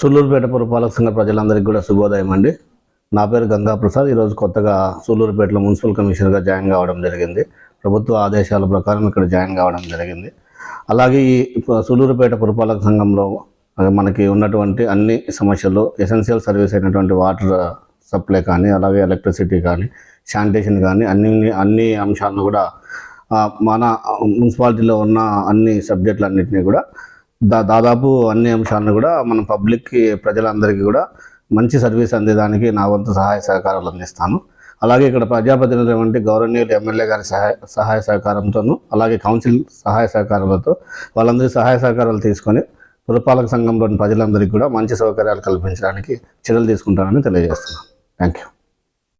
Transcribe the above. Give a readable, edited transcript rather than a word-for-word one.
సూళ్ళూరుపేట పురపాలక సంఘ ప్రజలందరికీ కూడా శుభోదయం అండి. నా పేరు గంగా ప్రసాద్. ఈరోజు కొత్తగా సూళ్ళూరుపేటలో మున్సిపల్ కమిషనర్గా జాయిన్ కావడం జరిగింది. ప్రభుత్వ ఆదేశాల ప్రకారం ఇక్కడ జాయిన్ కావడం జరిగింది. అలాగే ఈ సూళ్ళూరుపేట పురపాలక సంఘంలో మనకి ఉన్నటువంటి అన్ని సమస్యలు, ఎసెన్షియల్ సర్వీస్ అయినటువంటి వాటర్ సప్లై కానీ, అలాగే ఎలక్ట్రిసిటీ కానీ, శానిటేషన్ కానీ అన్ని అంశాలను కూడా మన మున్సిపాలిటీలో ఉన్న అన్ని సబ్జెక్టులన్నింటినీ కూడా దాదాపు అన్ని అంశాలను కూడా మన పబ్లిక్కి, ప్రజలందరికీ కూడా మంచి సర్వీస్ అందేదానికి నా వంతు సహాయ సహకారాలు అందిస్తాను. అలాగే ఇక్కడ ప్రజాప్రతినిధులు వంటి గౌరవనీయులు ఎమ్మెల్యే గారి సహాయ సహకారంతోనూ, అలాగే కౌన్సిల్ సహాయ సహకారాలతో వాళ్ళందరి సహాయ సహకారాలు తీసుకొని పురపాలక సంఘంలోని ప్రజలందరికీ కూడా మంచి సౌకర్యాలు కల్పించడానికి చర్యలు తీసుకుంటానని తెలియజేస్తున్నాను. Thank you.